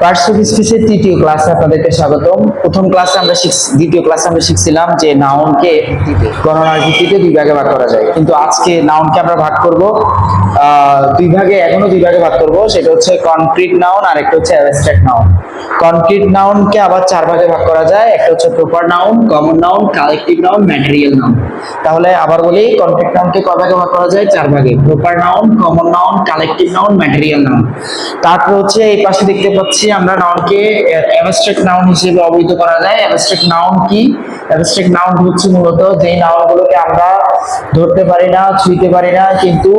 Parts of স্পিচের তৃতীয় ক্লাসে আপনাদেরকে স্বাগতম। দ্বিতীয় ক্লাসে আমরা শিখছিলাম যে নাউনকে গণনার ভিত্তিতে দুই ভাগে ভাগ করা যায়, কিন্তু আজকে নাউনকে আমরা ভাগ করব এখনো দুই ভাগে ভাগ করব। সেটা হচ্ছে কনক্রিট নাউন আর একটা হচ্ছে অ্যাবস্ট্রাক্ট নাউন। কনক্রিট নাউনকে আবার চার ভাগে ভাগ করা যায়, একটা হচ্ছে proper noun, common noun, collective noun, material noun. তাহলে আবার বলি, কনক্রিট নাউনকে কয় ভাগে ভাগ করা যায়? চার ভাগে। Proper noun, common noun, collective noun, material noun. তারপর হচ্ছে এই পাশে দেখতে পাচ্ছি আমরা নাউনকে অ্যাবস্ট্রাক্ট নাউন হিসেবে অবহিত করা যায়। অ্যাবস্ট্রাক্ট নাউন কি? অ্যাবস্ট্রাক্ট নাউন হচ্ছে মূলত যেই নাউনগুলোকে আমরা ধরতে পারি না, ছুঁইতে পারি না, কিন্তু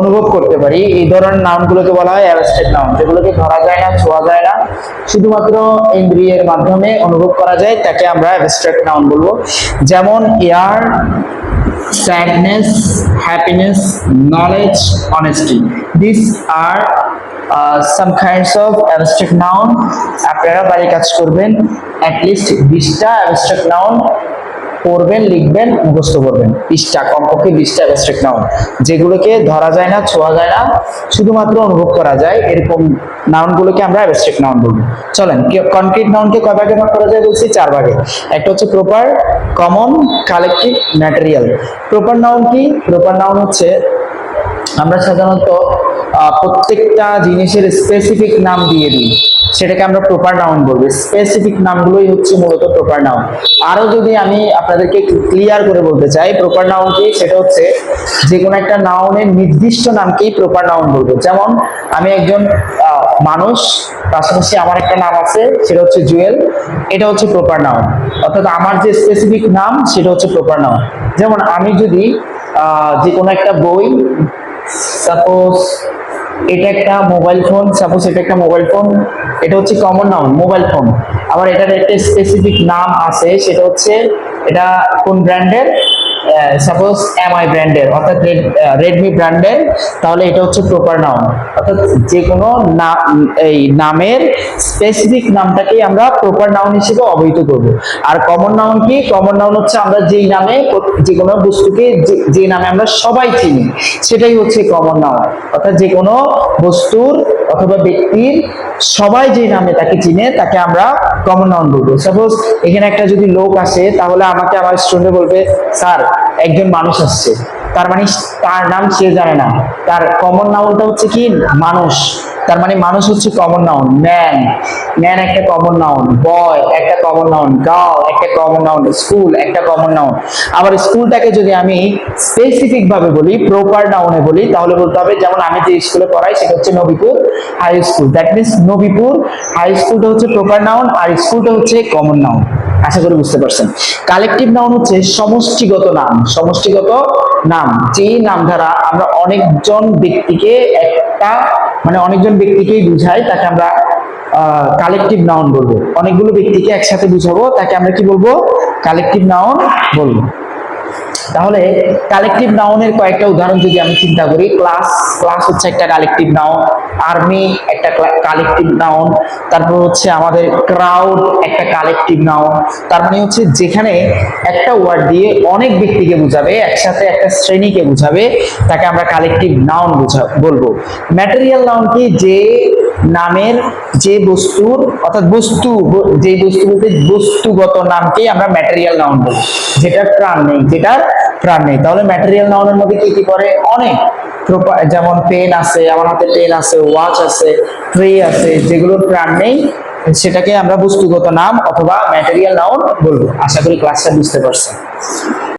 অনুভব করতে পারি, এই ধরনের নাউনগুলোকে বলা হয় অ্যাবস্ট্রাক্ট নাউন। যেগুলোকে ধরা যায় না, ছোঁয়া যায় না, শুধুমাত্র ইন্দ্রিয়ের মাধ্যমে অনুভব করা যায়, তাকে আমরা অ্যাবস্ট্রাক্ট নাউন বলবো। যেমন air, sadness, happiness, knowledge, honesty. These are some kinds of abstract noun. আপনারা বাড়ি কাজ করবেন, at least 20টা abstract noun পড়বেন, লিখবেন, মুখস্থ করবেন। 20টা, কমপক্ষে 20টা অ্যাবস্ট্রাক্ট নাউন, যেগুলোকে ধরা যায় না, ছোঁয়া যায় না, শুধুমাত্র অনুভব করা যায়, এরকম নাউনগুলোকে আমরা অ্যাবস্ট্রাক্ট নাউন বলবো। চলেন, কনক্রিট নাউনকে কয় ভাগে ভাগ করা যায় বলছি? চার ভাগে। একটা হচ্ছে proper, common, collective, material. Proper noun কি? প্রপার নাউন হচ্ছে আমরা সাধারণত প্রত্যেকটা জিনিসের স্পেসিফিক নাম দিয়ে দিই, সেটাকে আমরা প্রপার নাউন বলবো। স্পেসিফিক নামগুলোই হচ্ছে মূলত প্রপার নাউন। আরো যদি আমি আপনাদেরকে ক্লিয়ার করে বলতে চাই প্রপার নাউন কি, সেটা হচ্ছে যে কোনো একটা নাউনের নির্দিষ্ট নামকেই প্রপার নাউন বলবো। যেমন আমি একজন মানুষ, পাশাপাশি আমার একটা নাম আছে, সেটা হচ্ছে জুয়েল, এটা হচ্ছে প্রপার নাউন। অর্থাৎ আমার যে স্পেসিফিক নাম সেটা হচ্ছে প্রপার নাউন। যেমন আমি যদি যে কোনো একটা বই, সাপোজ এটা একটা মোবাইল ফোন, এটা হচ্ছে কমন নাউন, মোবাইল ফোন। আবার এটার একটা স্পেসিফিক নাম আছে, সেটা হচ্ছে এটা কোন ব্র্যান্ডের, সাপোজ এমআই ব্র্যান্ডের, অর্থাৎ রেডমি ব্র্যান্ডের, তাহলে এটা হচ্ছে প্রপার নাউন। অর্থাৎ যে কোনো এই নামের স্পেসিফিক নামটাকেই আমরা প্রপার নাউন হিসেবে অবহিত করব। আর কমন নাউন কি? কমন নাউন হচ্ছে আমরা যেই নামে যে কোনো বস্তুকে যে নামে আমরা সবাই চিনি, সেটাই হচ্ছে কমন নাউন। অর্থাৎ যে কোনো বস্তুর অথবা ব্যক্তির সবাই যে নামে তাকে চিনে, তাকে আমরা কমন নাউন বলবো। সাপোজ এখানে একটা যদি লোক আসে, তাহলে আমাকে আমার স্টুডেন্ট বলবে, স্যার একজন মানুষ আসছে, তার মানে তার নাম সে জানে না, তার কমন নাউনটা হচ্ছে কি? মানুষ। তার মানে মানুষ হচ্ছে কমন নাউন। ম্যান একটা কমন নাউন, বয় একটা কমন নাউন, গার্ল একটা কমন নাউন, স্কুল একটা কমন নাউন। আবার স্কুলটাকে যদি আমি স্পেসিফিক ভাবে বলি, প্রপার নাউনে বলি, তাহলে বলতে হবে, যেমন আমি যে স্কুলে পড়াই সেটা হচ্ছে Nabipur high school, that means Nabipur high স্কুলটা হচ্ছে প্রপার নাউন আর স্কুলটা হচ্ছে কমন নাউন। আশা করি বুঝতে পারছেন। কালেকটিভ নাউন হচ্ছে সমষ্টিগত নাম। যেই নাম দ্বারা আমরা অনেকজন ব্যক্তিকেই বুঝাই, তাকে আমরা কালেকটিভ নাউন বলবো। অনেকগুলো ব্যক্তিকে একসাথে বুঝাবো, তাকে আমরা কি বলবো? কালেকটিভ নাউন বলবো। তাহলে কালেকটিভ নাউনের কয়েকটা উদাহরণ যদি আমি চিন্তা করি, ক্লাস হচ্ছে একটা কালেকটিভ নাউন, আর্মি একটা কালেকটিভ নাউন, তারপর হচ্ছে আমাদের ক্রাউড একটা কালেকটিভ নাউন। তার মানে হচ্ছে যেখানে একটা ওয়ার্ড দিয়ে অনেক ব্যক্তিকে বুঝাবে, একসাথে একটা শ্রেণীকে বুঝাবে, তাকে আমরা কালেকটিভ নাউন বলবো। ম্যাটেরিয়াল নাউন কি? যে নামের যে বস্তুর, অর্থাৎ যে বস্তু বলতে বস্তুগত নামকে আমরা ম্যাটেরিয়াল নাউন বলবো, যেটার প্রাণ নেই। তাহলে ম্যাটেরিয়াল নাউনের মধ্যে কি কি পড়ে? অনেক। যেমন পেন আছে, আমার হাতে পেন আছে, ওয়াচ আছে, ট্রে আছে, যেগুলোর প্রাণ নেই, সেটাকে আমরা বস্তুগত নাম অথবা ম্যাটেরিয়াল নাউন বলবো। আশা করি ক্লাসটা বুঝতে পারছেন।